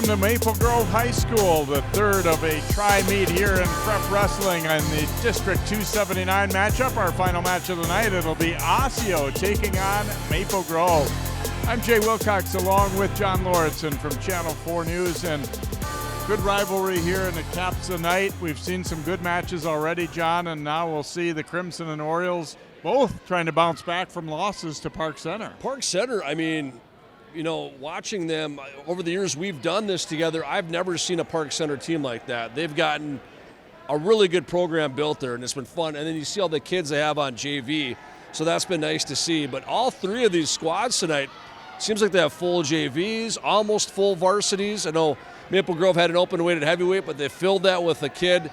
welcome to Maple Grove High School, the third of a tri-meet here in prep wrestling in the District 279 matchup. Our final match of the night, it'll be Osseo taking on Maple Grove. I'm Jay Wilcox along with John Lauritsen from Channel 4 News, and good rivalry here in the caps the night. We've seen some good matches already, John, and now we'll see the Crimson and Orioles both trying to bounce back from losses to Park Center. Park Center, I mean, you know, watching them over the years we've done this together, I've never seen a Park Center team like that. They've gotten a really good program built there, and it's been fun. And then you see all the kids they have on JV, so that's been nice to see. But all three of these squads tonight, seems like they have full JVs, almost full varsities. I know Maple Grove had an open weight at heavyweight, but they filled that with a kid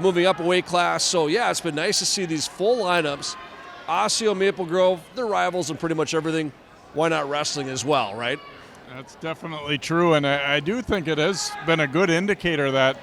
moving up a weight class. So, yeah, it's been nice to see these full lineups. Osseo, Maple Grove, they're rivals in pretty much everything. Why not wrestling as well, right? That's definitely true, and I do think it has been a good indicator that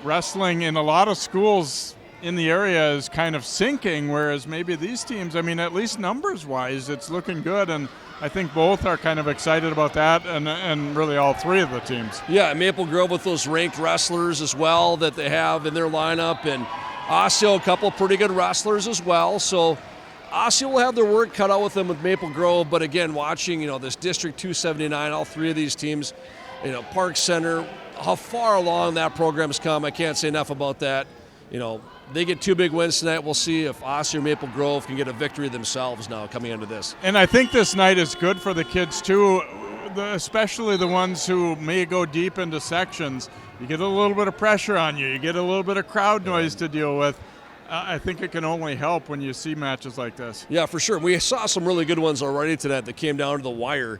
wrestling in a lot of schools in the area is kind of sinking, whereas maybe these teams, I mean, at least numbers-wise, it's looking good, and I think both are kind of excited about that, and really all three of the teams. Yeah, Maple Grove with those ranked wrestlers as well that they have in their lineup, and Osseo, a couple pretty good wrestlers as well, so Osseo will have their work cut out with them with Maple Grove, but again, watching, you know, this District 279, all three of these teams, you know, Park Center, how far along that program's come, I can't say enough about that. You know, they get two big wins tonight. We'll see if Osseo or Maple Grove can get a victory themselves now coming into this. And I think this night is good for the kids too, especially the ones who may go deep into sections. You get a little bit of pressure on you. You get a little bit of crowd noise to deal with. I think it can only help when you see matches like this. Yeah, for sure. We saw some really good ones already tonight that came down to the wire.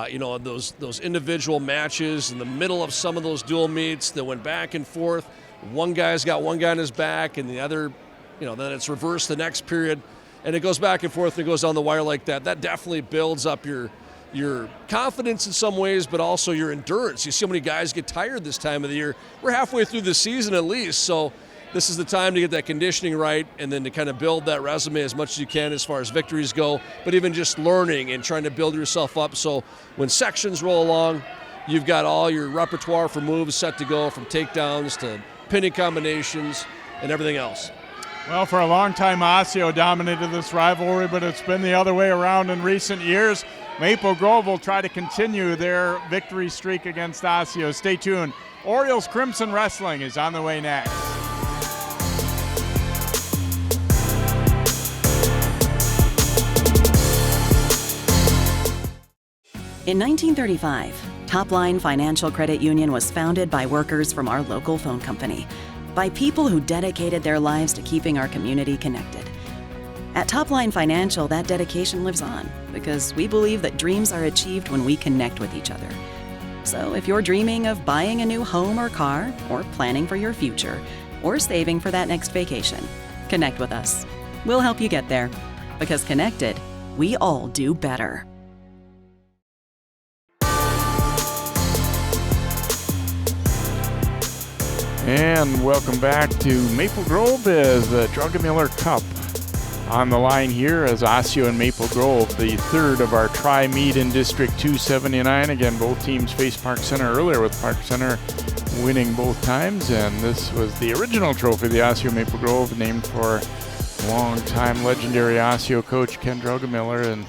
You know, those individual matches in the middle of some of those dual meets that went back and forth. One guy's got one guy on his back, and the other, you know, then it's reversed the next period, and it goes back and forth and it goes down the wire like that. That definitely builds up your confidence in some ways, but also your endurance. You see how many guys get tired this time of the year. We're halfway through the season at least, so this is the time to get that conditioning right and then to kind of build that resume as much as you can as far as victories go, but even just learning and trying to build yourself up so when sections roll along, you've got all your repertoire for moves set to go, from takedowns to pinning combinations and everything else. Well, for a long time, Osseo dominated this rivalry, but it's been the other way around in recent years. Maple Grove will try to continue their victory streak against Osseo. Stay tuned. Orioles Crimson Wrestling is on the way next. In 1935, Topline Financial Credit Union was founded by workers from our local phone company, by people who dedicated their lives to keeping our community connected. At Topline Financial, that dedication lives on because we believe that dreams are achieved when we connect with each other. So if you're dreaming of buying a new home or car, or planning for your future, or saving for that next vacation, connect with us. We'll help you get there, because connected, we all do better. And welcome back to Maple Grove as the Drugamiller Cup on the line here as Osseo and Maple Grove, the third of our tri-meet in District 279. Again, both teams faced Park Center earlier, with Park Center winning both times, and this was the original trophy, the Osseo Maple Grove, named for longtime legendary Osseo coach Ken Drugamiller, and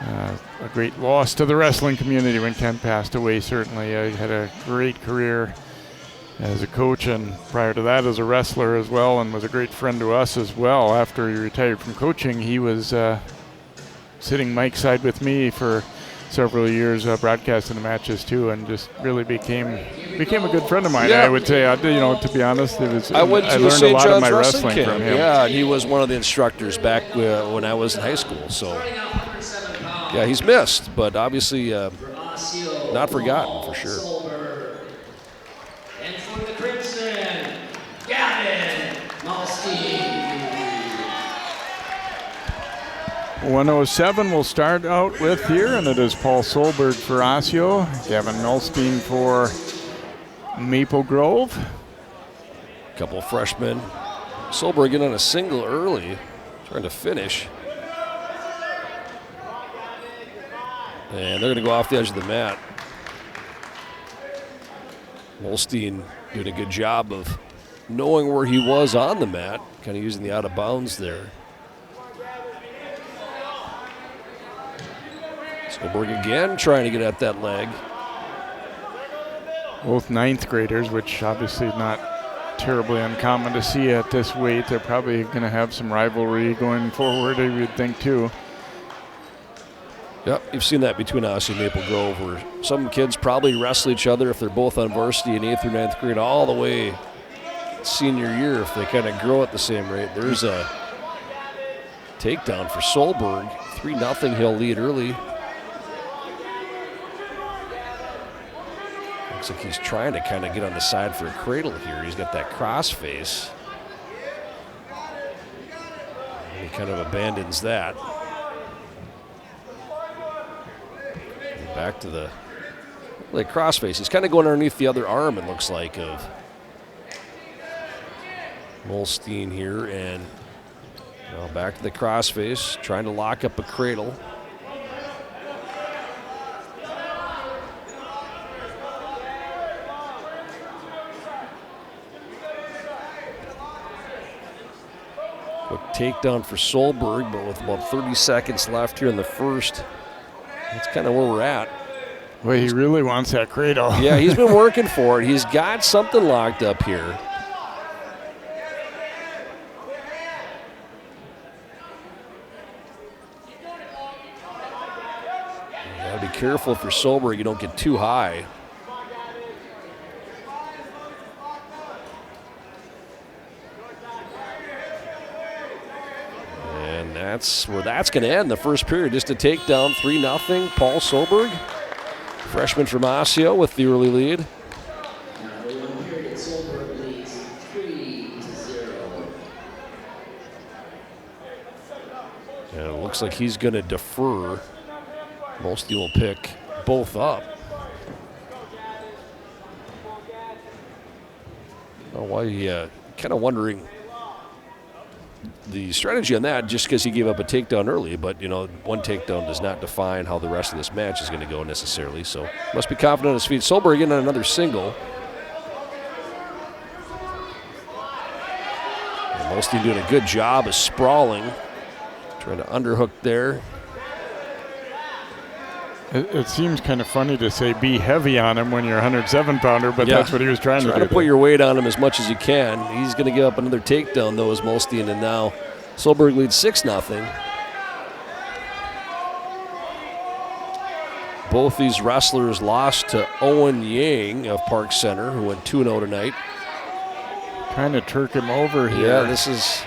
a great loss to the wrestling community when Ken passed away. Certainly he had a great career as a coach, and prior to that as a wrestler as well, and was a great friend to us as well. After he retired from coaching, he was sitting Mike's side with me for several years, broadcasting the matches too, and just really became a good friend of mine. Yeah. I would say, you know, to be honest, I learned a lot of my wrestling from him. Yeah, and he was one of the instructors back when I was in high school. So, yeah, he's missed, but obviously not forgotten for sure. 107 we'll start out with here, and it is Paul Solberg for Osseo, Gavin Milstein for Maple Grove. A couple of freshmen. Solberg in on a single early, trying to finish. And they're going to go off the edge of the mat. Molstein doing a good job of knowing where he was on the mat, kind of using the out of bounds there. Solberg again trying to get at that leg. Both ninth graders, which obviously is not terribly uncommon to see at this weight. They're probably going to have some rivalry going forward, I would think, too. Yep, you've seen that between Osseo and Maple Grove, where some kids probably wrestle each other if they're both on varsity in 8th or 9th grade all the way senior year if they kind of grow at the same rate. There's a takedown for Solberg. 3-0 he'll lead early. Looks like he's trying to kind of get on the side for a cradle here. He's got that cross face. And he kind of abandons that. And back to the cross face. He's kind of going underneath the other arm, it looks like, of Molstein here. And back to the cross face, trying to lock up a cradle. Quick takedown for Solberg, but with about 30 seconds left here in the first, that's kind of where we're at. Well, he really wants that cradle. Yeah, he's been working for it. He's got something locked up here. You gotta be careful for Solberg, you don't get too high. That's where that's going to end the first period. Just a takedown, 3-0. Paul Solberg, freshman from Osseo, with the early lead. Solberg leads 3-0. And it looks like he's going to defer. Molstein will pick both up. Kind of wondering the strategy on that, just because he gave up a takedown early, but one takedown does not define how the rest of this match is going to go necessarily, so must be confident on his feet. Solberg in on another single. And Molstein doing a good job of sprawling, trying to underhook there. It seems kind of funny to say be heavy on him when you're a 107-pounder, but that's what he was trying to do. Trying to put your weight on him as much as you can. He's going to give up another takedown, though, as Molstein, and now Solberg leads 6-0. Both these wrestlers lost to Owen Yang of Park Center, who went 2-0 tonight. Trying to Turk him over here. Yeah, this is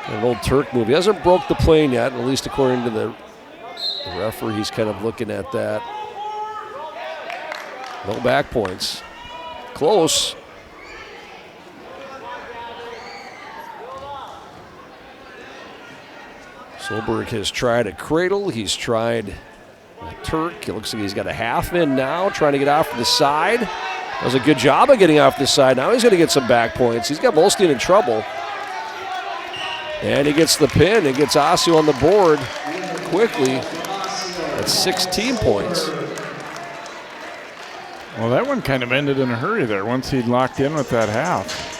an old Turk move. He hasn't broke the plane yet, at least according to the referee. He's kind of looking at that. No back points. Close. Solberg has tried a cradle. He's tried a Turk. It looks like he's got a half in now, trying to get off to the side. Does a good job of getting off the side. Now he's going to get some back points. He's got Molstein in trouble. And he gets the pin. It gets Osseo on the board quickly. That's 16 points. Well, that one kind of ended in a hurry there once he'd locked in with that half.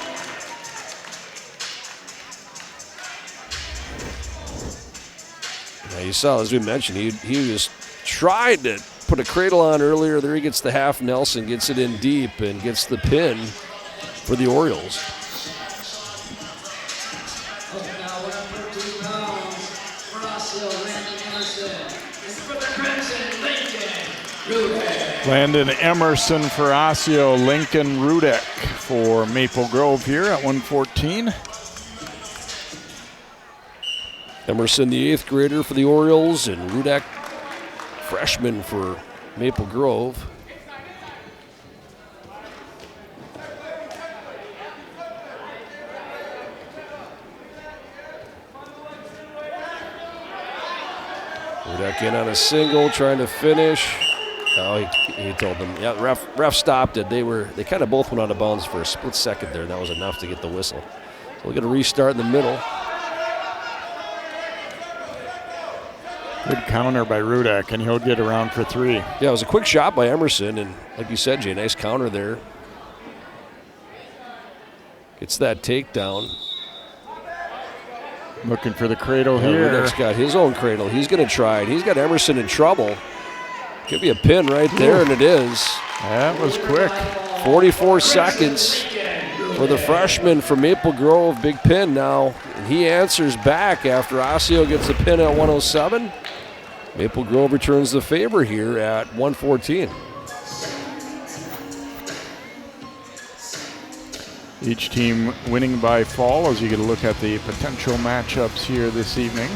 Now you saw, as we mentioned, he just tried to put a cradle on earlier. There he gets the half Nelson, gets it in deep, and gets the pin for the Orioles. Landon Emerson for Osseo, Lincoln Rudek for Maple Grove here at 114. Emerson, the 8th grader for the Orioles, and Rudek, freshman for Maple Grove. Rudek in on a single, trying to finish. Oh, he told them. Yeah, ref stopped it. They kind of both went out of bounds for a split second there, and that was enough to get the whistle. So we'll get a restart in the middle. Good counter by Rudak, and he'll get around for 3. Yeah, it was a quick shot by Emerson, and like you said, Jay, nice counter there. Gets that takedown. Looking for the cradle here. Rudak's got his own cradle. He's going to try it. He's got Emerson in trouble. Could be a pin right there, and it is. That was quick. 44 seconds for the freshman from Maple Grove. Big pin now. And he answers back after Osseo gets a pin at 107. Maple Grove returns the favor here at 114. Each team winning by fall as you get a look at the potential matchups here this evening.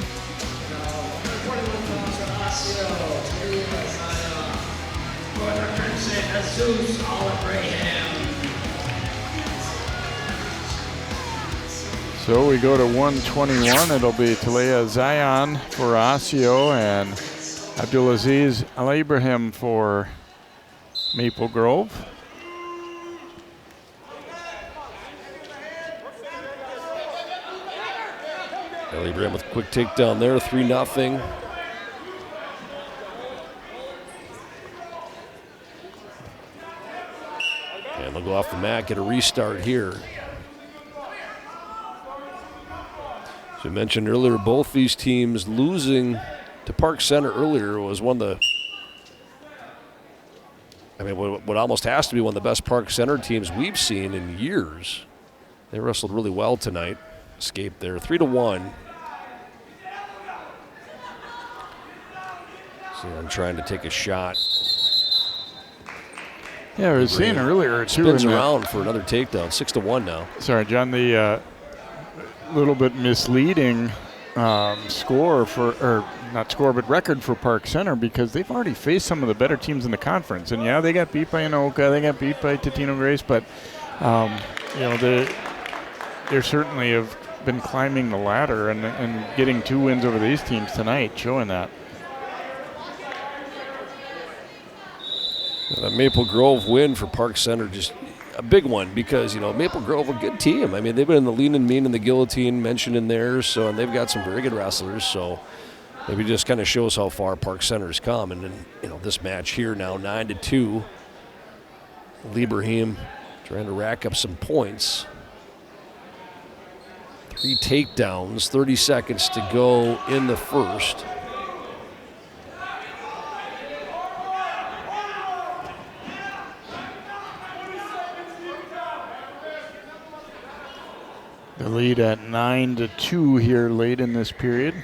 So we go to 121. It'll be Talea Zion for Osseo and Abdulaziz Al Ibrahim for Maple Grove. Al Ibrahim with a quick takedown there, 3-0. And they'll go off the mat, get a restart here. As we mentioned earlier, both these teams losing to Park Center earlier was one of the, what almost has to be one of the best Park Center teams we've seen in years. They wrestled really well tonight. Escaped there, 3-1. So I'm trying to take a shot. Yeah, I was saying earlier too. Spins around for another takedown, 6-1 now. Sorry, John. The little bit misleading score for, or not score, but record for Park Center because they've already faced some of the better teams in the conference. And yeah, they got beat by Anoka, they got beat by Totino Grace, but they certainly have been climbing the ladder and getting 2 wins over these teams tonight, showing that. The Maple Grove win for Park Center, just a big one because, Maple Grove, a good team. I mean, they've been in the lean and mean and the guillotine mentioned in there, so, and they've got some very good wrestlers, so maybe just kind of shows how far Park Center's come. And then, this match here now, 9-2. Lieberheim trying to rack up some points. 3 takedowns, 30 seconds to go in the first. The lead at 9-2 here late in this period.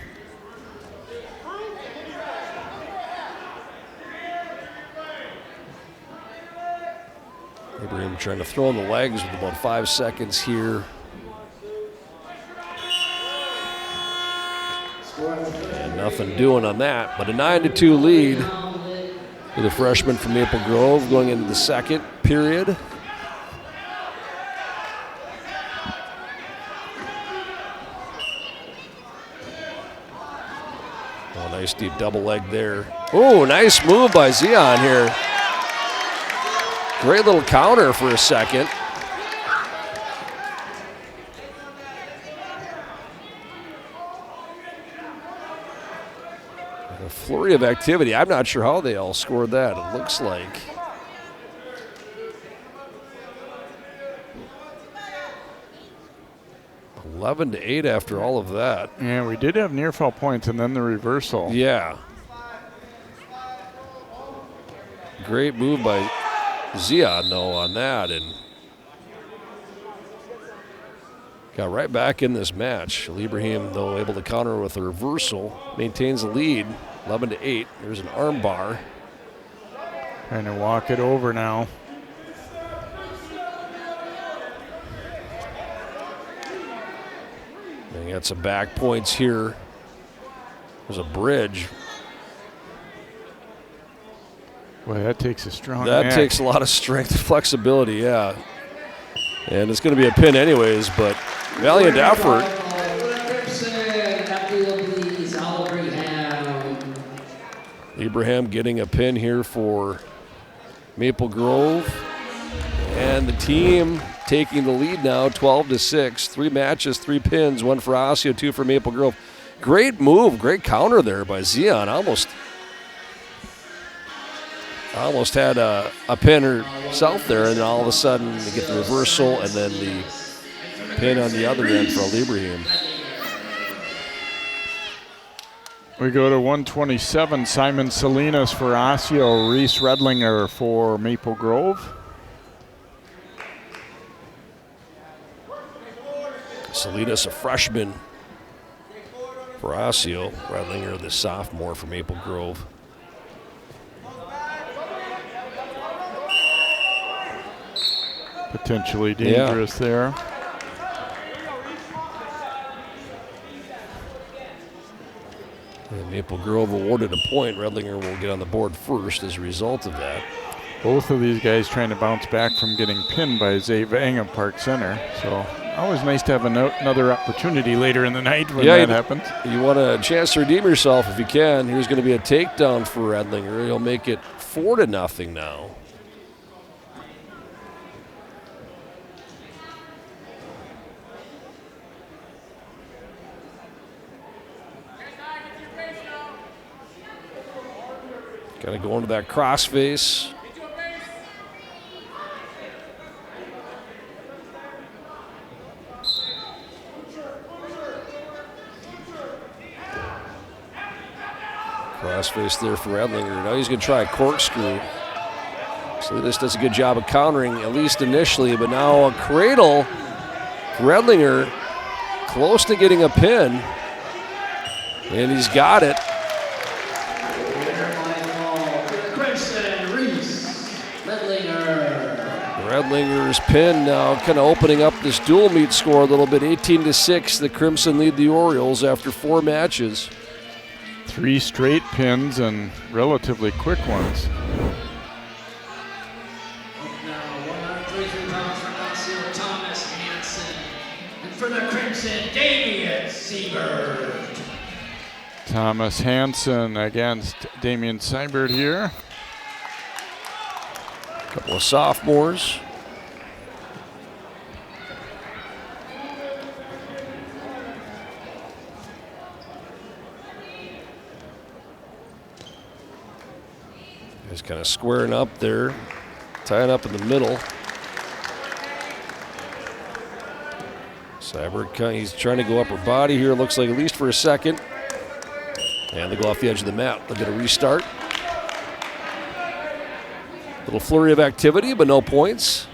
Abraham trying to throw in the legs with about 5 seconds here. And nothing doing on that, but a 9-2 lead for the freshman from Maple Grove going into the second period. Oh, nice deep double leg there. Oh, nice move by Zion here. Great little counter for a second. A flurry of activity. I'm not sure how they all scored that, it looks like. (11-8) after all of that. Yeah, we did have near fall points and then the reversal. Yeah. Great move by Zion, though, on that, and got right back in this match. Lieberheim, though, able to counter with a reversal, maintains the lead, 11-8. There's an arm bar. Trying to walk it over now. They got some back points here. There's a bridge. Boy, that takes a strong That neck. takes a lot of strength and flexibility, yeah. And it's going to be a pin anyways, but valiant effort. Ibrahim getting a pin here for Maple Grove. And the team taking the lead now, 12-6. 3 matches, 3 pins, 1 for Osseo, 2 for Maple Grove. Great move, great counter there by Zion. Almost had a pin herself there, and then all of a sudden they get the reversal and then the pin on the other end for Ibrahim. We go to 127, Simon Salinas for Osseo, Reese Redlinger for Maple Grove. Salinas, a freshman for Osseo. Redlinger, the sophomore for Maple Grove. Potentially dangerous there. And Maple Grove awarded a point. Redlinger will get on the board first as a result of that. Both of these guys trying to bounce back from getting pinned by Zay Vang of Park Center. So always nice to have another opportunity later in the night when that happens. You want a chance to redeem yourself if you can. Here's going to be a takedown for Redlinger. He'll make it 4-0 now. Got to go into that crossface. Crossface there for Redlinger. Now he's going to try a corkscrew. So this does a good job of countering, at least initially, but now a cradle. Redlinger close to getting a pin. And he's got it. Redlinger's pin now kind of opening up this dual meet score a little bit. 18-6, the Crimson lead the Orioles after 4 matches. 3 straight pins and relatively quick ones. Thomas Hansen. And for the Crimson, Damian Siebert. Thomas Hansen against Damian Seibert here. Couple of sophomores. He's kind of squaring up there, tying up in the middle. Seibert, he's trying to go upper body here, looks like, at least for a second. And they go off the edge of the mat. They'll get a restart. Little flurry of activity, but no points.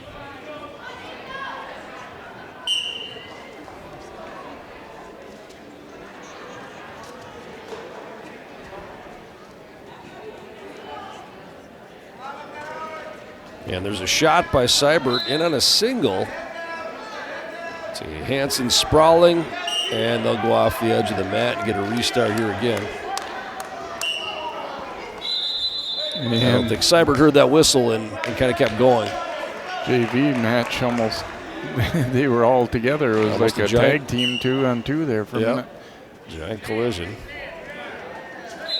And there's a shot by Seibert in on a single. See Hansen sprawling, and they'll go off the edge of the mat and get a restart here again. I don't think Seibert heard that whistle and kind of kept going. JV match almost, they were all together. It was almost like a tag team 2-on-2 there for a minute. Giant collision.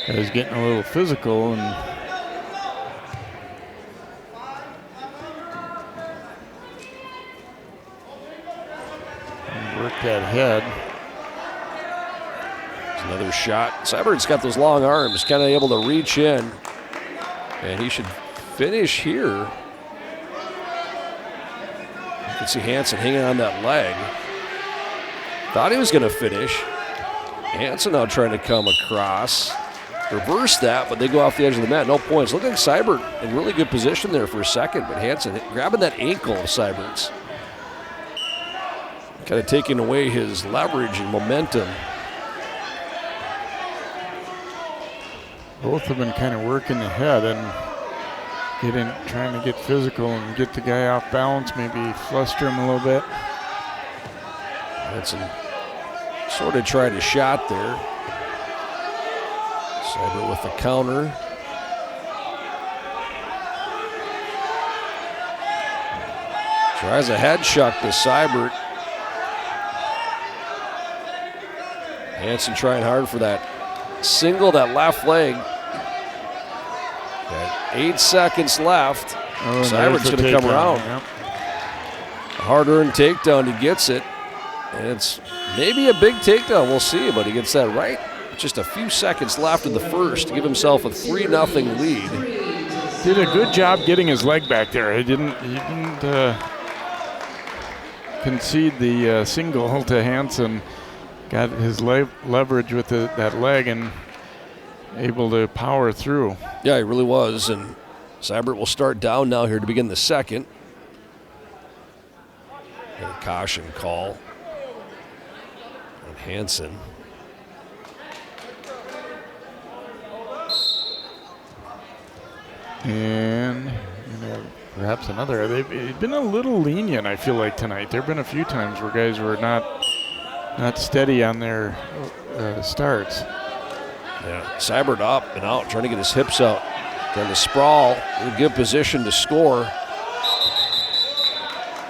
It was getting a little physical and work that head. There's another shot. Seibert's got those long arms, kind of able to reach in. And he should finish here. You can see Hansen hanging on that leg. Thought he was going to finish. Hansen now trying to come across. Reverse that, but they go off the edge of the mat. No points. Look like Seibert in really good position there for a second, but Hansen grabbing that ankle of Seibert's. Kind of taking away his leverage and momentum. Both have been kind of working the head and trying to get physical and get the guy off balance, maybe fluster him a little bit. Hansen sort of tried a shot there. Seibert with the counter. Tries a head shuck to Seibert. Hansen trying hard for that single, that left leg. Got 8 seconds left. Seibert's going to come around. Yep. A hard-earned takedown, he gets it. And it's maybe a big takedown. We'll see, but he gets that right. Just a few seconds left in the first to give himself a 3-0 lead. Did a good job getting his leg back there. He didn't concede the single to Hansen. Got his leverage with that leg and able to power through. Yeah, he really was. And Seibert will start down now here to begin the second. And a caution call on Hansen. And perhaps another. They've been a little lenient, I feel like, tonight. There have been a few times where guys were not steady on their starts. Yeah, Seibert up and out, trying to get his hips out. Trying to sprawl in a good position to score.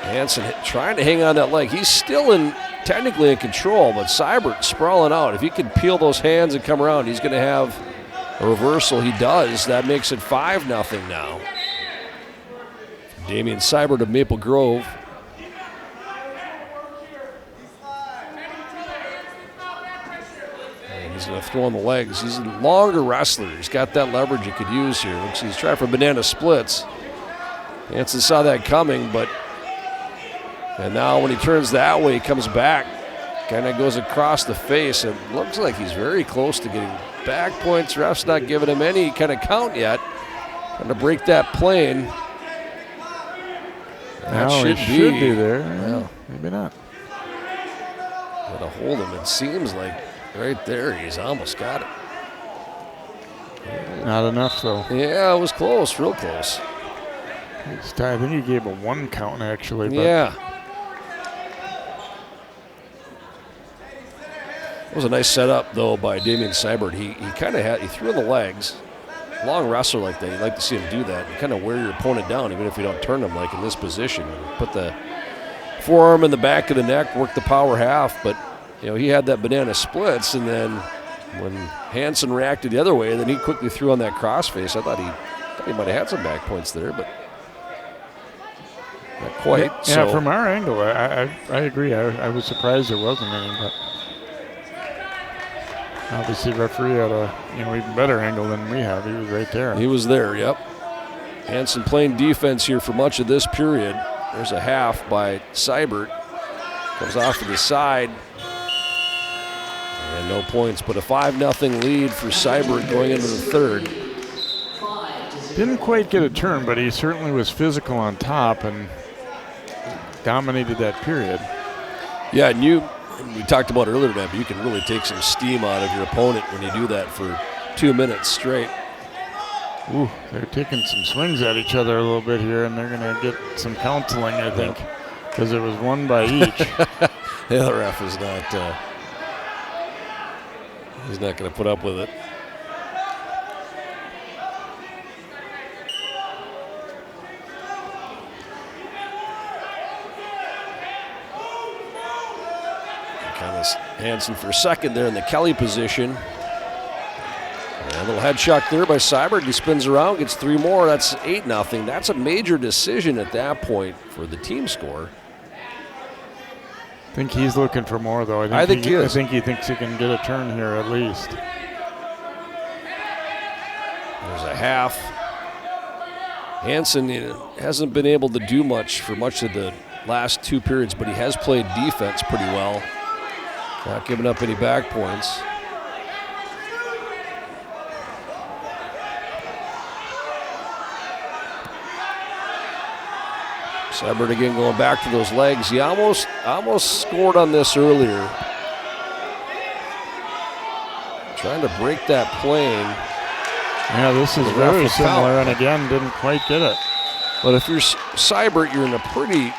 Hansen trying to hang on that leg. He's still technically in control, but Seibert sprawling out. If he can peel those hands and come around, he's going to have a reversal. He does. That makes it 5-0 now. Damian Seibert of Maple Grove. And he's going to throw on the legs. He's a longer wrestler. He's got that leverage he could use here. He's trying for banana splits. Hansen saw that coming, and now when he turns that way, he comes back, kind of goes across the face. It looks like he's very close to getting back points. Ref's not giving him any kind of count yet. Trying to break that plane. That should be there. Well, maybe not. Got to hold him. It seems like right there, he's almost got it. Not enough, though. Yeah, it was close, real close. I think he gave a 1 count, actually. But yeah. It was a nice setup, though, by Damian Seibert. He kind of he threw in the legs. Long wrestler like that, you'd like to see him do that. You kind of wear your opponent down, even if you don't turn him, like in this position. Put the forearm in the back of the neck, work the power half. But, he had that banana splits, and then when Hansen reacted the other way, then he quickly threw on that crossface. I thought he might have had some back points there, but not quite. Yeah, so. From our angle, I agree. I was surprised there wasn't any, but obviously referee had a even better angle than we have. He was right there. He was there, yep. Hansen playing defense here for much of this period. There's a half by Seibert. Comes off to the side. And no points, but a 5-0 lead for Seibert going into the third. Didn't quite get a turn, but he certainly was physical on top and dominated that period. Yeah, and we talked about earlier tonight, but you can really take some steam out of your opponent when you do that for 2 minutes straight. Ooh, they're taking some swings at each other a little bit here, and they're going to get some counseling, I think, because it was 1 by each. The other ref is not. He's not going to put up with it. Kind of Hansen for a second there in the Kelly position. And a little head shot there by Seibert. He spins around, gets 3 more. That's 8-0. That's a major decision at that point for the team score. I think he's looking for more, though. I think he is. I think he thinks he can get a turn here at least. There's a half. Hansen hasn't been able to do much for much of the last 2 periods, but he has played defense pretty well. Not giving up any back points. Seibert again going back to those legs. He almost scored on this earlier. Trying to break that plane. Yeah, this is very similar, and again, didn't quite get it. But if you're Seibert, you're in a pretty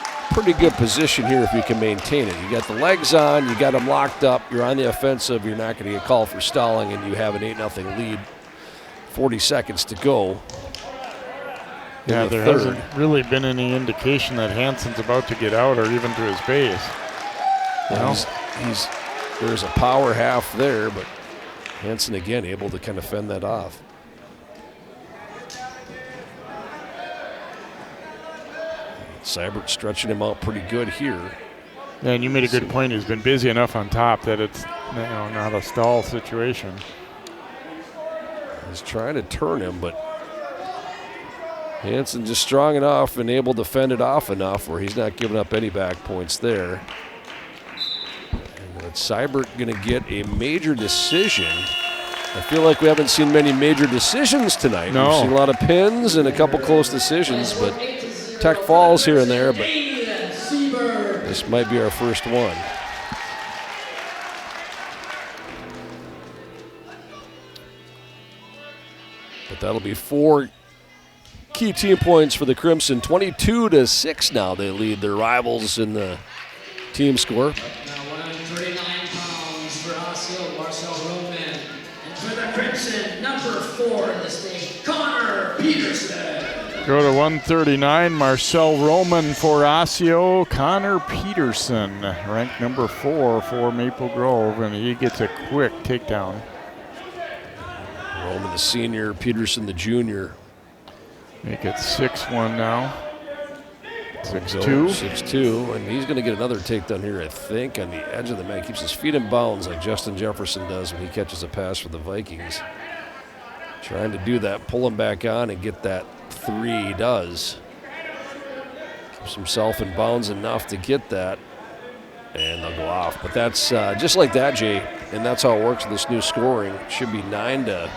good position here if you can maintain it. You got the legs on, you got them locked up, you're on the offensive, you're not going to get called for stalling, and you have an 8-0 lead. 40 seconds to go. Yeah, there hasn't really been any indication that Hansen's about to get out or even to his base. There's a power half there, but Hansen again able to kind of fend that off. Seibert stretching him out pretty good here. And you made a good point. He's been busy enough on top that it's not a stall situation. He's trying to turn him, but Hansen just strong enough and able to fend it off enough where he's not giving up any back points there. And Seibert going to get a major decision. I feel like we haven't seen many major decisions tonight. No. We've seen a lot of pins and a couple close decisions, but tech falls here and there, but this might be our first one. But that'll be 4 key team points for the Crimson. 22-6 now they lead their rivals in the team score. Now 139 pounds for Osseo, Marcel Roman. And for the Crimson, number 4 in the state, Connor Peterson. Go to 139, Marcel Roman for Osseo, Connor Peterson, ranked number 4 for Maple Grove, and he gets a quick takedown. Roman the senior, Peterson the junior. Make it 6-1 now. 6-2. 6-2, and he's going to get another takedown here, I think, on the edge of the mat. Keeps his feet in bounds like Justin Jefferson does when he catches a pass for the Vikings. Trying to do that, pull him back on and get that 3. He does. Keeps himself in bounds enough to get that, and they'll go off. But that's just like that, Jay, and that's how it works with this new scoring. It should be 9-2.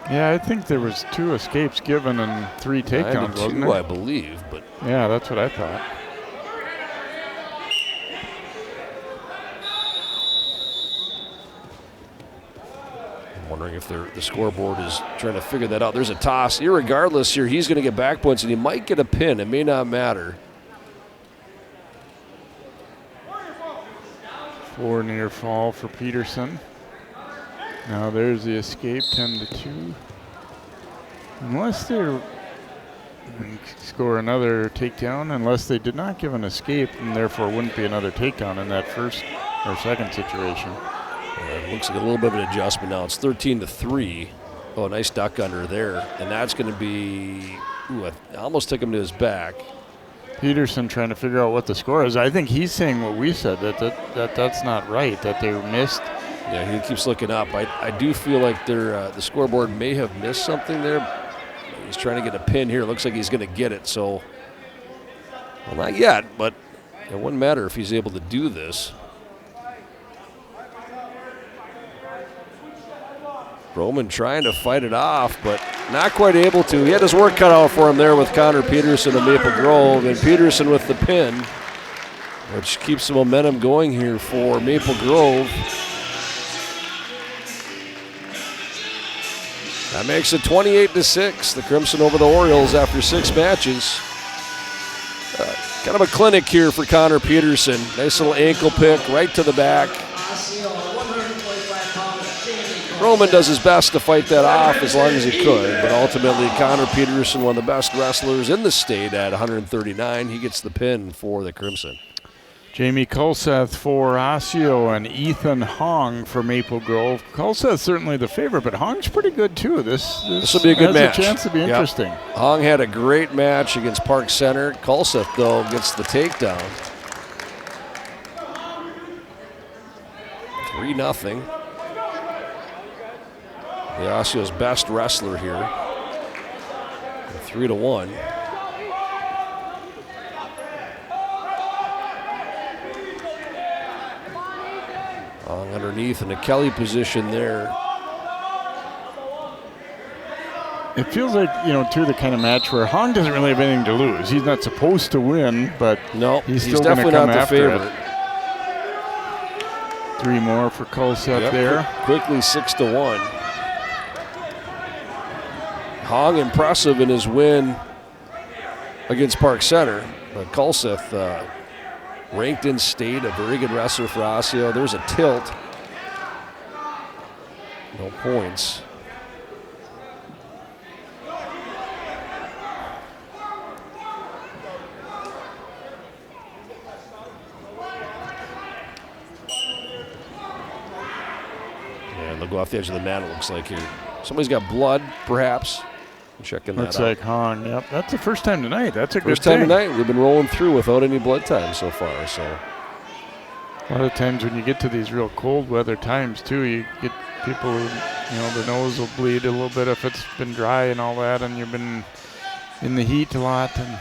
Yeah, I think there was 2 escapes given and 3 takedowns, wasn't it? I believe, but yeah, that's what I thought. I'm wondering if the scoreboard is trying to figure that out. There's a toss. Irregardless here, he's going to get back points, and he might get a pin. It may not matter. 4 near fall for Peterson. Now there's the escape, 10-2. Unless they score another takedown, unless they did not give an escape, and therefore wouldn't be another takedown in that first or second situation. It looks like a little bit of an adjustment now. It's 13-3. Oh, nice duck under there, and that's going to be. Ooh, I almost took him to his back. Peterson trying to figure out what the score is. I think he's saying what we said, that's not right, that they missed. Yeah, he keeps looking up. I do feel like the scoreboard may have missed something there. He's trying to get a pin here. It looks like he's going to get it. So, well, not yet, but it wouldn't matter if he's able to do this. Roman trying to fight it off, but not quite able to. He had his work cut out for him there with Connor Peterson of Maple Grove, and Peterson with the pin, which keeps the momentum going here for Maple Grove. That makes it 28-6. The Crimson over the Orioles after 6 matches. Kind of a clinic here for Connor Peterson. Nice little ankle pick right to the back. Roman does his best to fight that off as long as he could, but ultimately Connor Peterson, one of the best wrestlers in the state at 139. He gets the pin for the Crimson. Jamie Kulseth for Osseo and Ethan Hong for Maple Grove. Kulseth's certainly the favorite, but Hong's pretty good too. This will be a good match. Has a chance to be interesting. Hong had a great match against Park Center. Kulseth, though, gets the takedown. 3-0. The Osseo's best wrestler here. 3-1. Underneath in the Kelly position there. It feels like, too, the kind of match where Hong doesn't really have anything to lose. He's not supposed to win, but no, he's still definitely not come the favorite. It. 3 more for Kulseth there. Quickly 6-1. Hong impressive in his win against Park Center. But Kulseth ranked in state, a very good wrestler for Osseo. There's a tilt. No points. And they'll go off the edge of the mat, it looks like here. Somebody's got blood, perhaps. Checking that out. Looks like Hong. Yep, that's the first time tonight. That's a good thing. First time tonight. We've been rolling through without any blood time so far. So A lot of times when you get to these real cold weather times too, you get people who, the nose will bleed a little bit if it's been dry and all that, and you've been in the heat a lot. And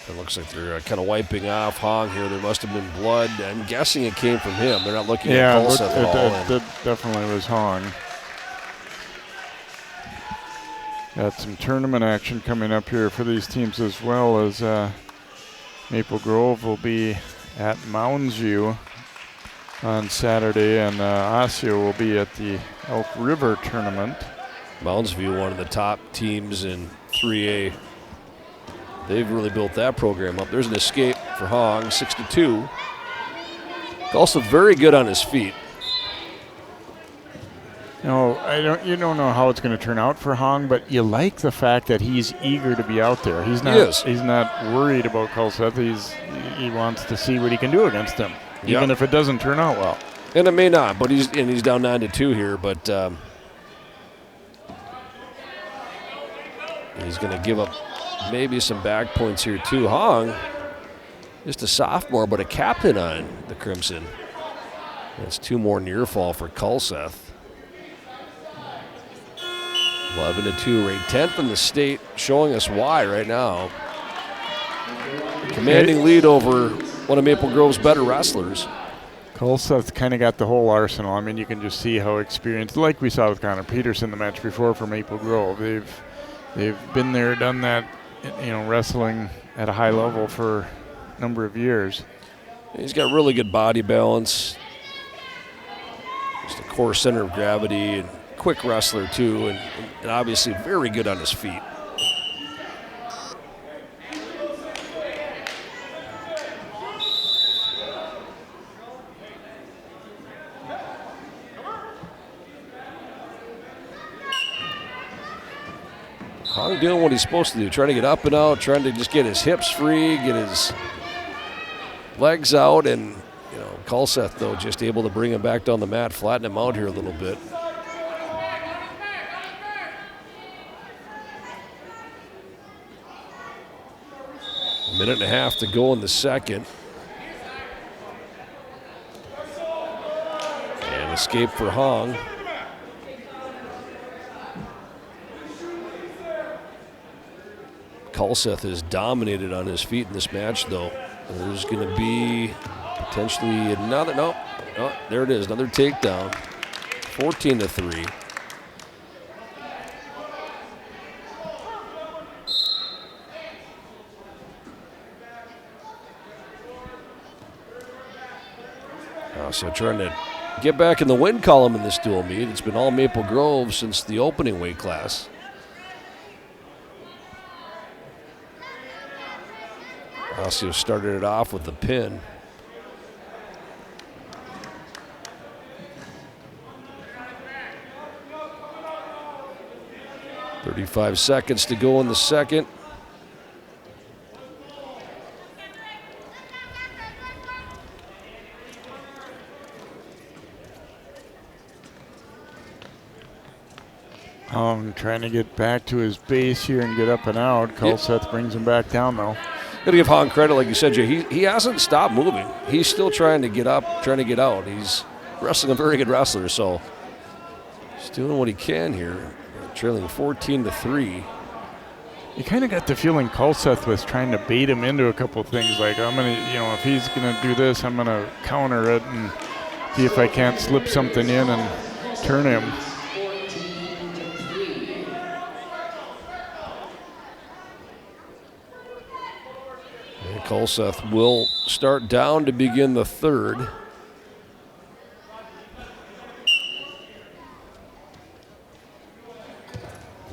it looks like they're kind of wiping off Hong here. There must have been blood. I'm guessing it came from him. They're not looking at Colseth at all. Yeah, it definitely was Hong. Got some tournament action coming up here for these teams as well, as Maple Grove will be at Mounds View on Saturday, and Osseo will be at the Elk River tournament. Mounds View, one of the top teams in 3A. They've really built that program up. There's an escape for Hong, 6-2. Also very good on his feet. You don't know how it's going to turn out for Hong, but you like the fact that he's eager to be out there. He's not worried about Colseth. He wants to see what he can do against him, even if it doesn't turn out well. And it may not, but he's down 9-2 here, but he's going to give up maybe some back points here too. Hong, just a sophomore, but a captain on the Crimson. That's 2 more near fall for Colseth. 11-2, ranked 10th in the state, showing us why right now. Commanding lead over one of Maple Grove's better wrestlers. Colseth kind of got the whole arsenal. I mean, you can just see how experienced, like we saw with Connor Peterson the match before for Maple Grove. They've been there, done that, wrestling at a high level for a number of years. He's got really good body balance. Just a core center of gravity, and quick wrestler too, and obviously very good on his feet. Hong doing what he's supposed to do, trying to get up and out, trying to just get his hips free, get his legs out, and Colseth, though, just able to bring him back down the mat, flatten him out here a little bit. A minute and a half to go in the second. And escape for Hong. Colseth has dominated on his feet in this match, though. There's going to be potentially another, no, there it is, another takedown. 14-3. So trying to get back in the win column in this dual meet. It's been all Maple Grove since the opening weight class. Osseo started it off with the pin. .35 seconds to go in the second. Trying to get back to his base here and get up and out. Colseth brings him back down, though. Got to give Hong credit, like you said, Jay. He hasn't stopped moving. He's still trying to get up, trying to get out. He's wrestling a very good wrestler, so he's doing what he can here. Trailing 14-3. You kind of got the feeling Colseth was trying to bait him into a couple things, like, I'm going to, if he's going to do this, I'm going to counter it and see if I can't slip something in and turn him. Colseth will start down to begin the third.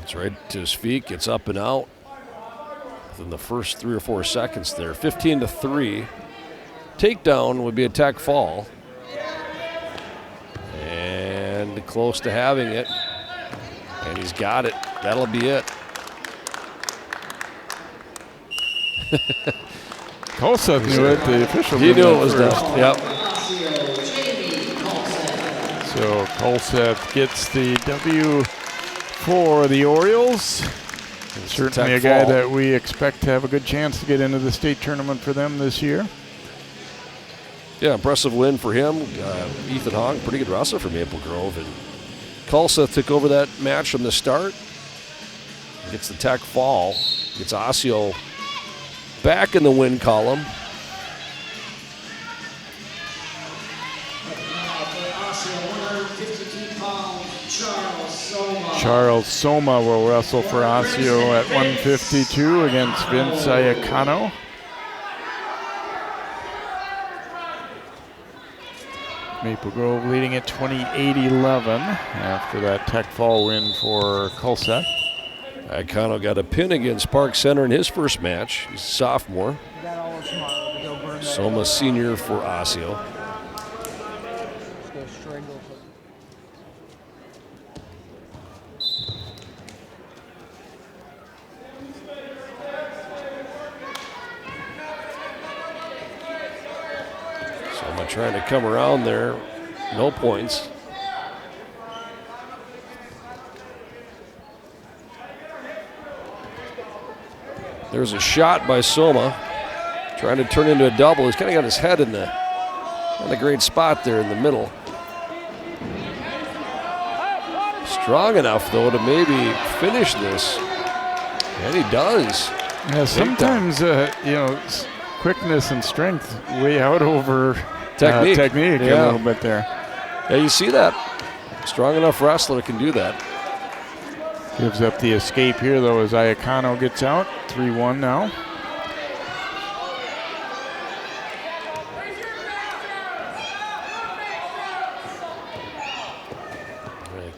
It's right to his feet, gets up and out within the first 3 or 4 seconds there. 15-3. Takedown would be a tech fall. And close to having it. And he's got it. That'll be it. Colseth knew it. The official he knew it was done. Yep. So Kolseth gets the W for the Orioles. Certainly a guy that we expect to have a good chance to get into the state tournament for them this year. Yeah, impressive win for him. Ethan Hong, pretty good wrestler for Maple Grove. And Kolseth took over that match from the start. Gets the tech fall. Gets Osseo back in the win column. Charles Soma will wrestle for Osseo at 152 against Vince Iacano. Maple Grove leading at 28-11 after that tech fall win for Kolseth. Iacano got a pin against Park Center in his first match. He's a sophomore. Soma senior for Osseo. Trying to come around there, no points. There's a shot by Soma, trying to turn into a double. He's kind of got his head in a great spot there in the middle. Strong enough though to maybe finish this, and he does. Yeah, sometimes quickness and strength way out over technique a little bit there. Yeah, you see that. Strong enough wrestler can do that. Gives up the escape here, though, as Iacano gets out. 3-1 now.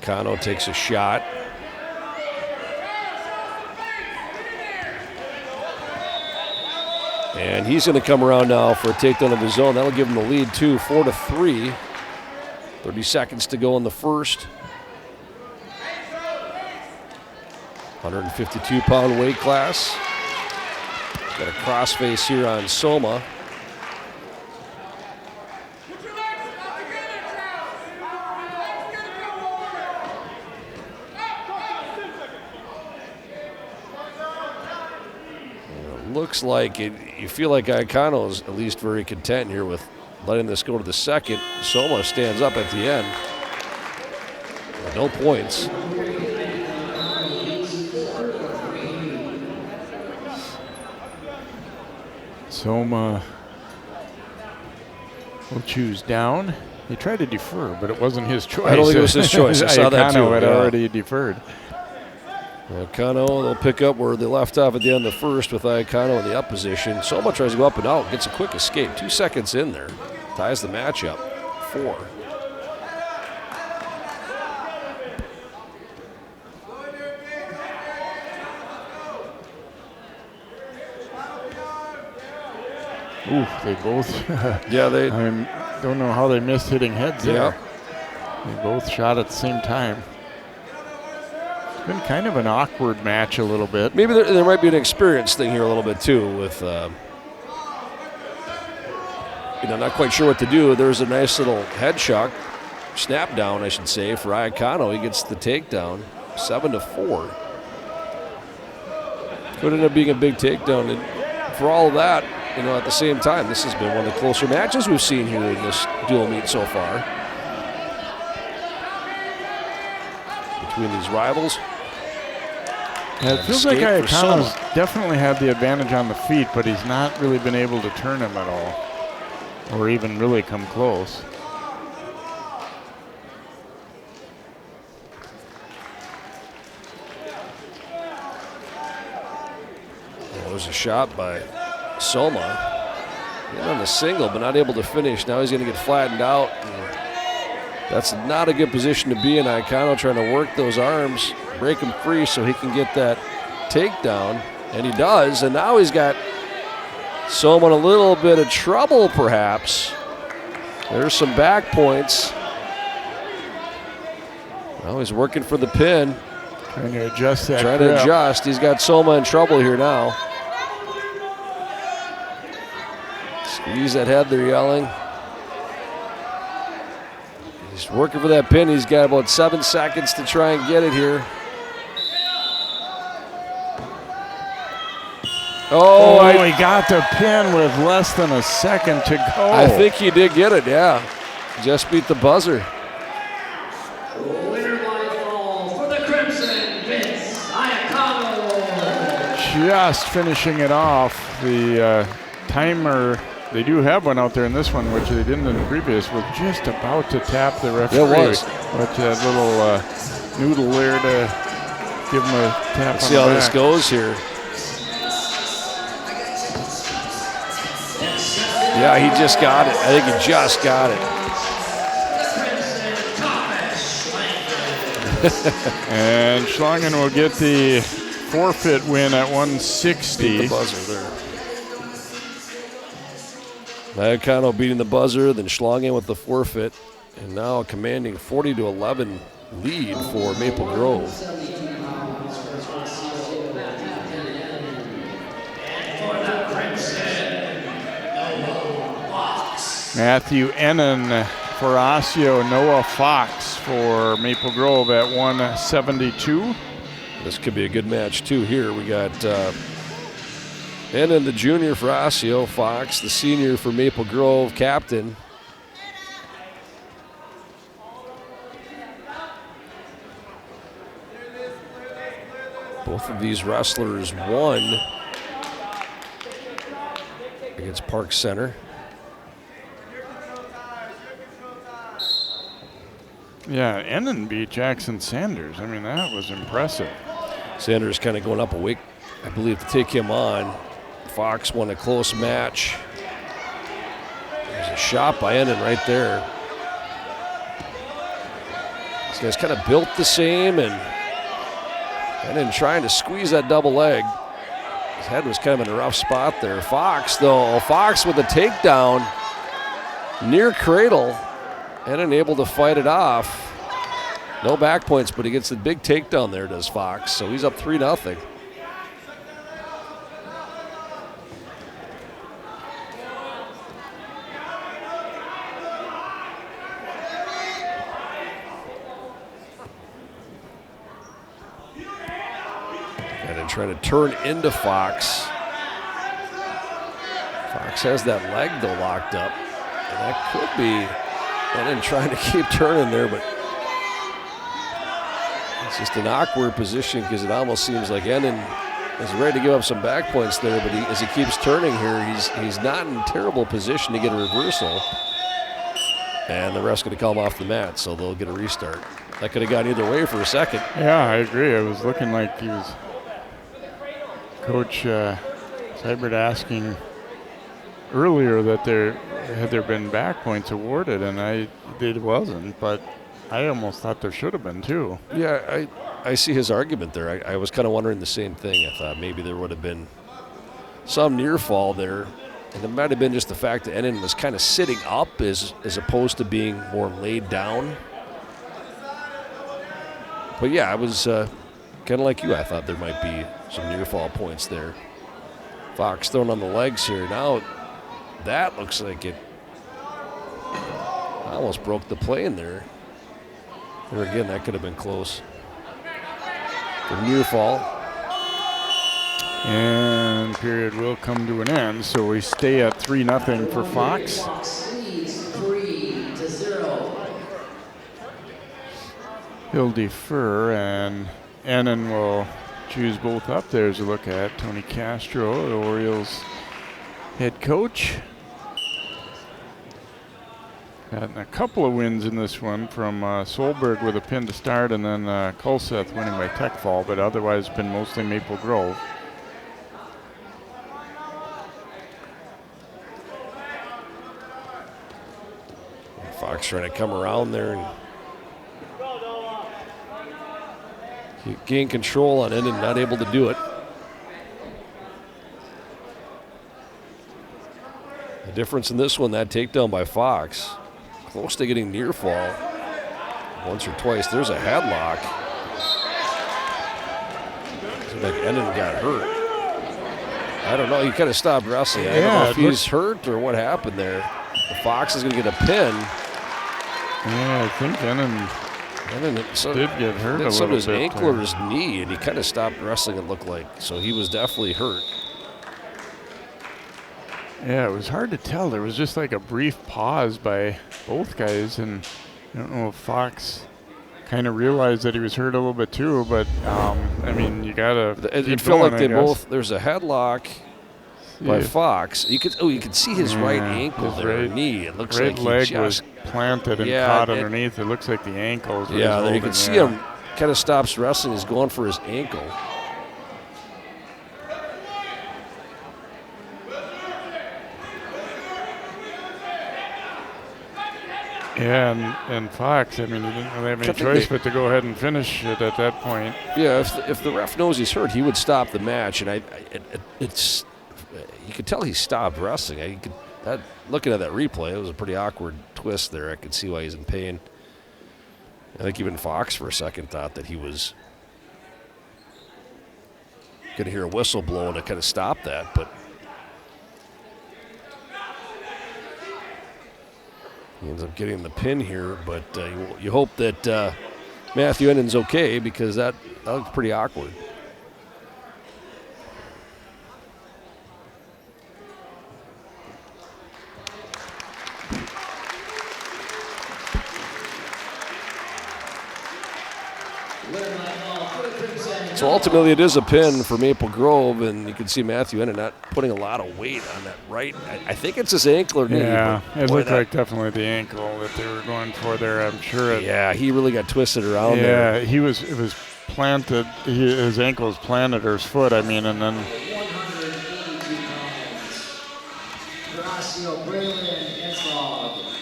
Iacano takes a shot. And he's going to come around now for a takedown of his own. That'll give him the lead, too, 4-3. 30 seconds to go in the first. 152-pound weight class. Got a crossface here on Soma. Looks like you feel like Iacano is at least very content here with letting this go to the second. Soma stands up at the end. No points. Soma will choose down. He tried to defer, but it wasn't his choice. I don't think it was his choice. I saw that too. Iacano had already deferred. Iacano, they'll pick up where they left off at the end of the first with Iacano in the up position. Soma tries to go up and out, gets a quick escape. 2 seconds in there. Ties the match up. 4. Ooh, they both. Yeah, they. I don't know how they missed hitting heads there. They both shot at the same time. It's been kind of an awkward match a little bit. Maybe there might be an experience thing here a little bit too with, not quite sure what to do. There's a nice little head shock, snap down, I should say, for Iacano. He gets the takedown, 7-4. Could end up being a big takedown. And for all of that, at the same time, this has been one of the closer matches we've seen here in this dual meet so far. Between these rivals. Yeah, it feels like Iacano's definitely had the advantage on the feet, but he's not really been able to turn him at all, or even really come close. There was a shot by Soma. On the single, but not able to finish. Now he's going to get flattened out. That's not a good position to be in. Iacano trying to work those arms, break him free so he can get that takedown, and he does. And now he's got Soma in a little bit of trouble, perhaps. There's some back points. Well, he's working for the pin. Trying to adjust that. Trying to adjust. He's got Soma in trouble here now. Squeeze that head, they're yelling. He's working for that pin. He's got about 7 seconds to try and get it here. He got the pin with less than a second to go. I think he did get it, yeah. Just beat the buzzer. Winner by fall for the Crimson, Vince Iacamo. Just finishing it off. The timer, they do have one out there in this one, which they didn't in the previous, was just about to tap the referee. It was. But that little noodle there to give him a tap Let's on see the how back. this goes here. Yeah, he just got it. I think he just got it. And Schlangen will get the forfeit win at 160. Beat the buzzer there. Iacamo beating the buzzer, then Schlangen with the forfeit, and now commanding 40-11 lead for Maple Grove. Matthew Ennin for Osseo, Noah Fox for Maple Grove at 172. This could be a good match too here. We got Ennin, the junior for Osseo, Fox, the senior for Maple Grove, captain. Both of these wrestlers won against Park Center. Yeah, Ennin beat Jackson Sanders. I mean, that was impressive. Sanders kind of going up a week, I believe, to take him on. Fox won a close match. There's a shot by Ennin right there. These guys kind of built the same, and Ennin trying to squeeze that double leg. His head was kind of in a rough spot there. Fox, though, Fox with a takedown near cradle. Ennin able to fight it off. No back points, but he gets the big takedown there, does Fox. So he's up 3-0. And then trying to turn into Fox. Fox has that leg, though, locked up. And that could be Ennin trying to keep turning there, but it's just an awkward position because it almost seems like Ennin is ready to give up some back points there, but as he keeps turning here, he's not in terrible position to get a reversal. And the ref's going to call him off the mat, so they'll get a restart. That could have gone either way for a second. Yeah, I agree. It was looking like he was Coach Seibert asking earlier that had there been back points awarded, and it wasn't, but I almost thought there should have been too. Yeah, I see his argument there. I was kind of wondering the same thing. I thought maybe there would have been some near fall there, and it might have been just the fact that Ennin was kind of sitting up as opposed to being more laid down. But yeah, I was kind of like you. I thought there might be some near fall points there. Fox throwing on the legs here. Now that looks like it almost broke the plane there. There again, that could have been close. The near fall. And period will come to an end, so we stay at 3-0 for Fox. Fox leads 3-0. He'll defer, and Ennin will choose both up. There's a look at Tony Castro, the Orioles head coach. Gotten a couple of wins in this one from Solberg with a pin to start, and then Kulseth winning by tech fall, but otherwise been mostly Maple Grove. Fox trying to come around there and gain control on it and not able to do it. The difference in this one, that takedown by Fox, close to getting near fall once or twice. There's a headlock. Seems like Ennin got hurt. I don't know. He kind of stopped wrestling. I don't know if he's hurt or what happened there. The Fox is going to get a pin. Yeah, I think Ennin did get hurt a little bit. Some of his ankle or his knee, and he kind of stopped wrestling, it looked like. So he was definitely hurt. Yeah, it was hard to tell. There was just like a brief pause by both guys, and I don't know if Fox kind of realized that he was hurt a little bit too, but I mean, you gotta. It felt like they both. There's a headlock by Fox. You could see his right ankle there, knee. It looks like leg he was planted and caught underneath. It looks like the ankle. There you can see him kind of stops wrestling. He's going for his ankle. Yeah, and Fox, I mean, he didn't really have any choice but to go ahead and finish it at that point. Yeah, if the ref knows he's hurt, he would stop the match, and it's you could tell he stopped wrestling. Looking at that replay, it was a pretty awkward twist there. I could see why he's in pain. I think even Fox for a second thought that he was going to hear a whistle blow to kind of stop that, but he ends up getting the pin here. But you hope that Matthew Ennin's okay, because that looked pretty awkward. So ultimately it is a pin for Maple Grove, and you can see Matthew Ennin not putting a lot of weight on that right. I think it's his ankle or knee. Yeah, it looked like definitely the ankle that they were going for there, I'm sure. Yeah, he really got twisted around there. Yeah, it was planted, his ankle was planted, or his foot, I mean, and then. 182 pounds. For Osseo, Braylon Esvog.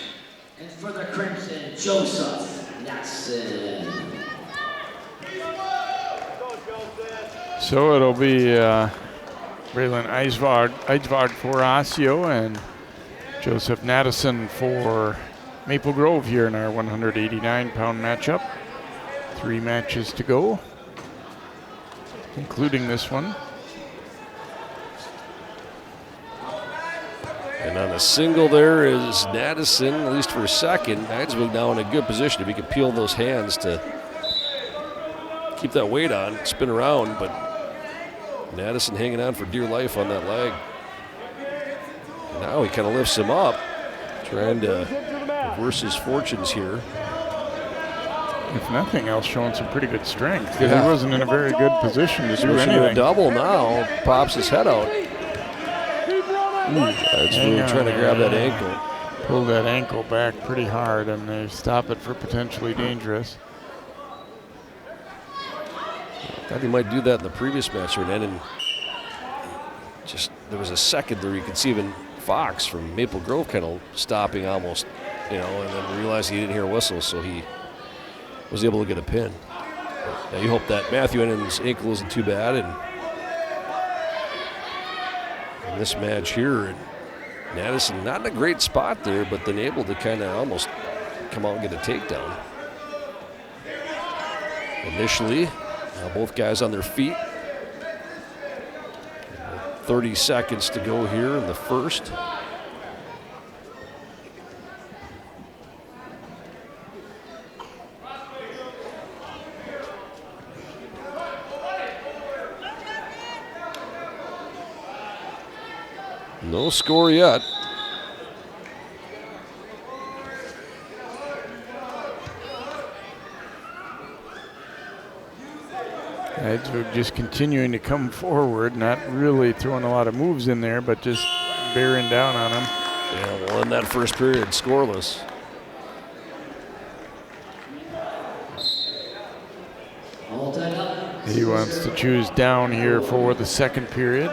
And for the Crimson, Joseph Natson. So it'll be Braylon Eisvog for Osseo and Joseph Natson for Maple Grove here in our 189-pound matchup. 3 matches to go, including this one. And on a single there is Natson, at least for a second. Eisvog now in a good position if he can peel those hands to keep that weight on, spin around, but Natson hanging on for dear life on that leg. And now he kind of lifts him up, trying to reverse his fortunes here. If nothing else, showing some pretty good strength, because he wasn't in a very good position to do anything. A double now, pops his head out. That's really trying to grab that ankle. Pull that ankle back pretty hard, and they stop it for potentially dangerous. I thought he might do that in the previous match, and then there was a second there you could see even Fox from Maple Grove kind of stopping almost, and then realized he didn't hear a whistle, so he was able to get a pin. Now you hope that Matthew Ennin's ankle isn't too bad, and in this match here, and Natson not in a great spot there, but then able to kind of almost come out and get a takedown. Initially, now both guys on their feet. 30 seconds to go here in the first. No score yet. Just continuing to come forward, not really throwing a lot of moves in there, but just bearing down on him. Yeah, well, in that first period, scoreless. He wants to choose down here for the second period.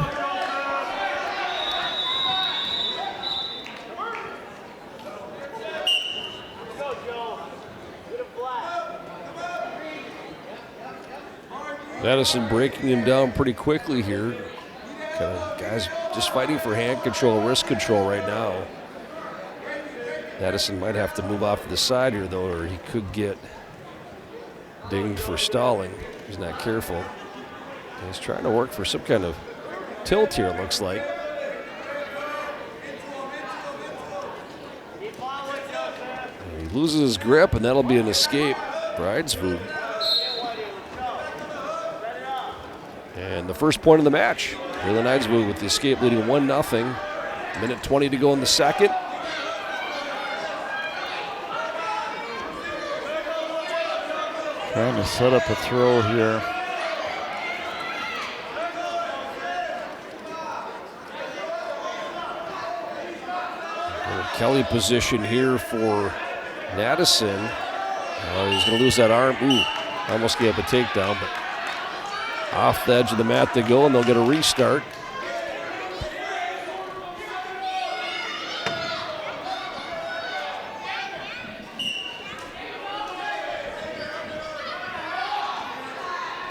Natson breaking him down pretty quickly here. Kind of guys just fighting for hand control, wrist control right now. Natson might have to move off to the side here, though, or he could get dinged for stalling. He's not careful. He's trying to work for some kind of tilt here, it looks like. He loses his grip, and that'll be an escape for Eidsvoog. And the first point of the match. Braylon Eidsvoog with the escape leading 1-0. Minute 20 to go in the second. Trying to set up a throw here. Kelly position here for Madison. He's going to lose that arm. Ooh, almost gave up a takedown, but off the edge of the mat they go, and they'll get a restart.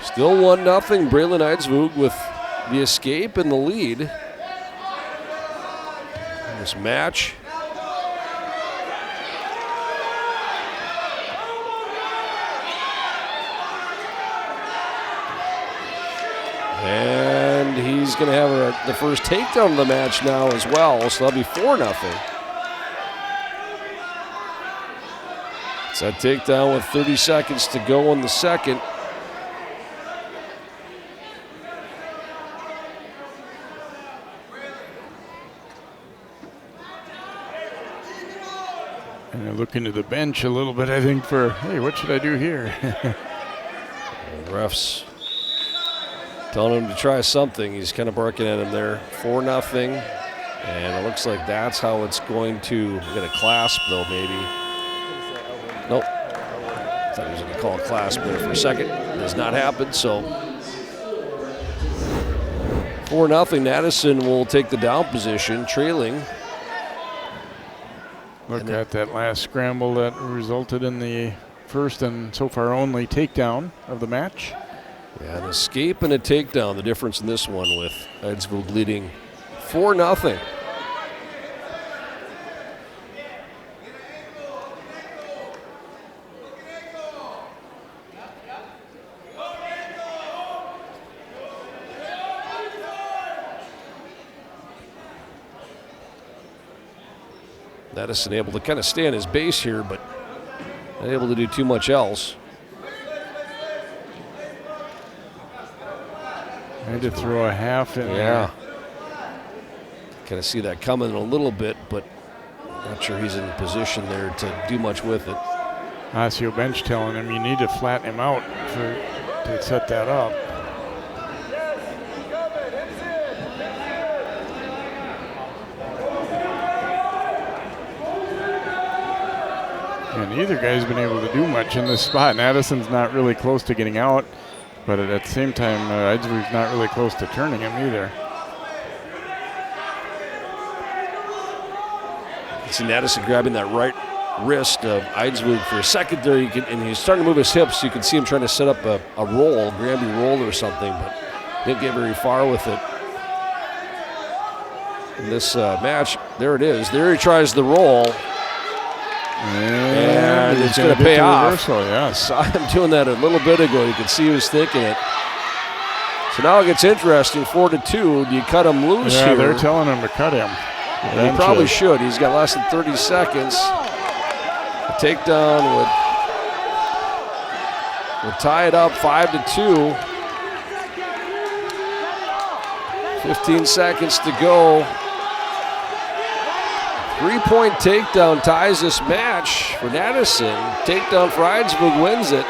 Still 1-0. Braylon Eidsvoog with the escape and the lead in this match. And he's going to have the first takedown of the match now as well, so that'll be 4-0. It's that takedown with 30 seconds to go in the second. And they're looking to the bench a little bit, I think, for, hey, what should I do here? The refs telling him to try something. He's kind of barking at him there. 4-0. And it looks like that's how it's going to get a clasp, though, maybe. Nope. Thought he was going to call a clasp there for a second. It does not happen, so 4-0. Addison will take the down position, trailing. Look at that last scramble that resulted in the first and so far only takedown of the match. Yeah, an escape and a takedown, the difference in this one with Eidsvoog leading 4-0. Madison able to kind of stay on his base here, but not able to do too much else. I had to throw a half in there. Kind of see that coming a little bit, but not sure he's in position there to do much with it. Osseo bench telling him you need to flatten him out to set that up. And neither guy's been able to do much in this spot. And Addison's not really close to getting out, but at the same time, Eidsvoog's not really close to turning him either. You see Addison grabbing that right wrist of Eidsvoog for a second there, and he's starting to move his hips. You can see him trying to set up a roll, Granby roll or something, but didn't get very far with it. In this match, there it is. There he tries the roll. And it's going to pay off. Reversal, yeah. I saw him doing that a little bit ago. You could see he was thinking it. So now it gets interesting. 4-2. Do you cut him loose here? Yeah, they're telling him to cut him. And he probably should. He's got less than 30 seconds. The takedown would tie it up 5-2. 15 seconds to go. 3-point takedown ties this match for Addison. Takedown for Eidsvoog wins it.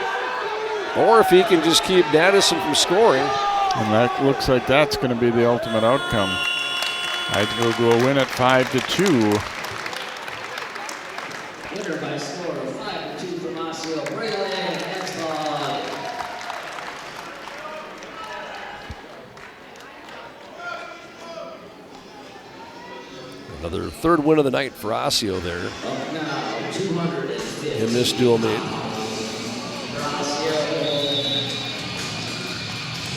Or if he can just keep Addison from scoring. And that looks like that's going to be the ultimate outcome. Eidsvoog will win at 5-2. Winner by score of 5-2 from Osseo, Braylon Eidsvoog. Another third win of the night for Osseo there. Up now, 250. In this dual meet. For Osseo,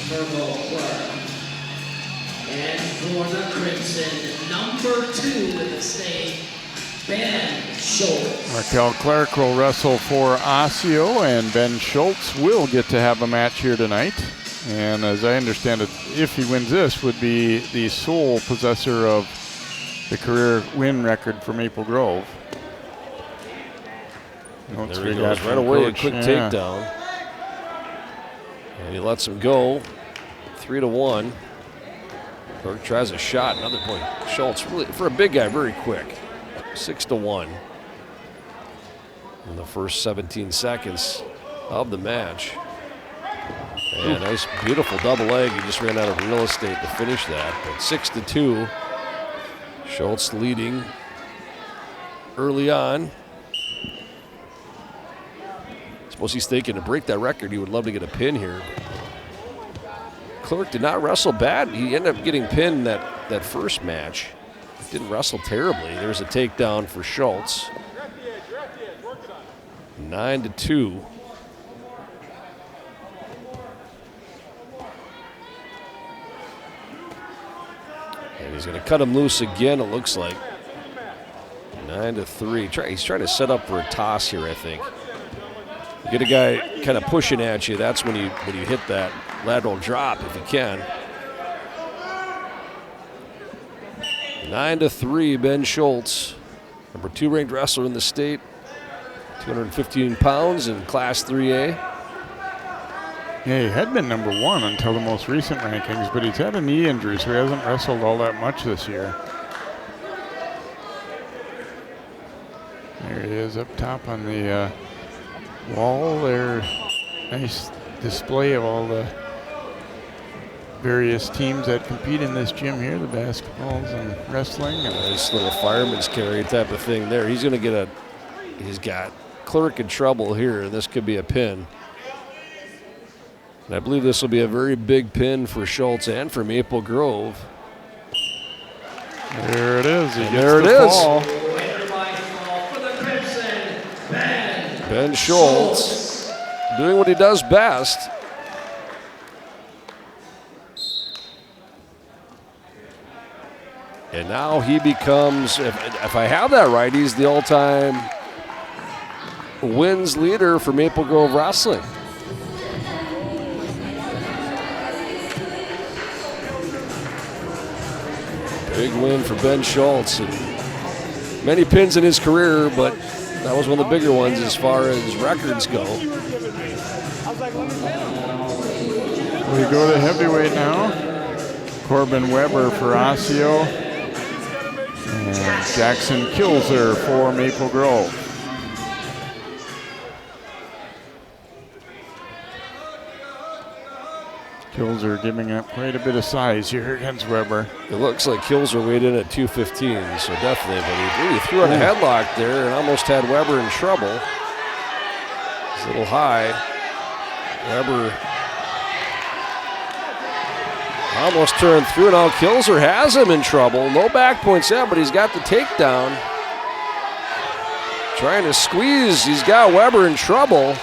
Verbo Clark. And for the Crimson, number 2 in the state, Ben Schultz. Markel Clark will wrestle for Osseo, and Ben Schultz will get to have a match here tonight. And as I understand it, if he wins this, would be the sole possessor of the career win record for Maple Grove. There he goes right away, a quick takedown. And he lets him go. 3-1. Clark tries a shot, another point. Schultz, really, for a big guy, very quick. 6-1 in the first 17 seconds of the match. And nice, beautiful double leg. He just ran out of real estate to finish that. But 6-2. Schultz leading early on. Suppose he's thinking to break that record, he would love to get a pin here. Clark did not wrestle bad. He ended up getting pinned that first match. Didn't wrestle terribly. There's a takedown for Schultz. 9-2. And he's going to cut him loose again, it looks like. 9-3. He's trying to set up for a toss here, I think. You get a guy kind of pushing at you, that's when you hit that lateral drop if you can. 9-3, Ben Schultz, number 2 ranked wrestler in the state, 215 pounds in Class 3A. Yeah, he had been number 1 until the most recent rankings, but he's had a knee injury, so he hasn't wrestled all that much this year. There he is up top on the wall there. Nice display of all the various teams that compete in this gym here, the basketballs and wrestling. And nice little fireman's carry type of thing there. He's going to he's got Clark in trouble here, and this could be a pin. And I believe this will be a very big pin for Schultz and for Maple Grove. There it is. There it is. Ben Schultz doing what he does best. And now he becomes, if I have that right, he's the all-time wins leader for Maple Grove Wrestling. Big win for Ben Schultz. And many pins in his career, but that was one of the bigger ones as far as records go. We go to heavyweight now. Corbin Weber for Osseo. And Jackson Kilzer for Maple Grove. Kilzer giving up quite a bit of size here against Weber. It looks like Kilzer weighed in at 215, so definitely. But he really threw on a headlock there and almost had Weber in trouble. It's a little high. Weber almost turned through. Now Kilzer has him in trouble. No back points yet, but he's got the takedown. Trying to squeeze. He's got Weber in trouble.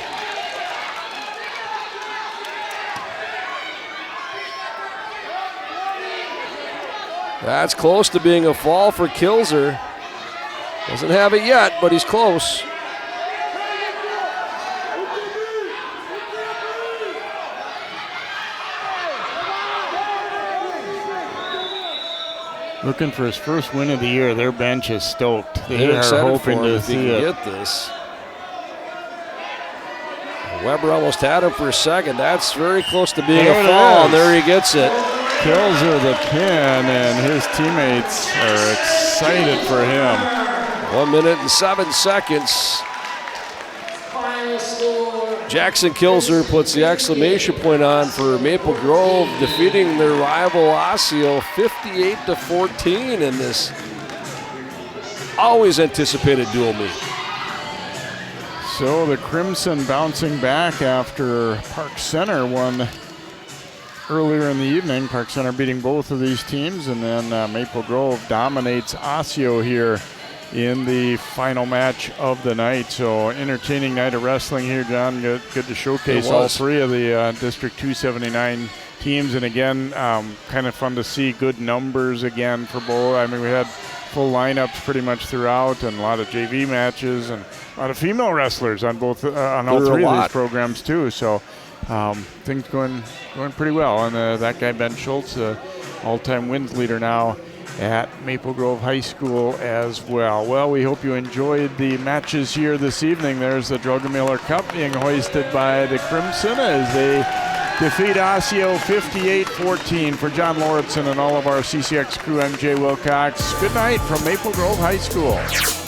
That's close to being a fall for Kilzer. Doesn't have it yet, but he's close. Looking for his first win of the year. Their bench is stoked. They They're are hoping to see it. Get this. Weber almost had him for a second. That's very close to being a fall, and there he gets it. Kilzer the pin, and his teammates are excited for him. 1 minute and 7 seconds. Jackson Kilzer puts the exclamation point on for Maple Grove, defeating their rival Osseo 58-14 in this always anticipated dual meet. So the Crimson bouncing back after Park Center won earlier in the evening. Park Center beating both of these teams, and then Maple Grove dominates Osseo here in the final match of the night. So entertaining night of wrestling here, John. Good to showcase all three of the District 279 teams, and again, kind of fun to see good numbers again for both. I mean, we had full lineups pretty much throughout, and a lot of JV matches, and a lot of female wrestlers on both on all three of these programs too. So things going pretty well. And that guy Ben Schultz, all-time wins leader now at Maple Grove High School as well. Well, we hope you enjoyed the matches here this evening. There's the Droga-Miller Cup being hoisted by the Crimson as they defeat Osseo 58-14. For John Lauritsen and all of our CCX crew, I'm Jay Wilcox. Good night from Maple Grove High School.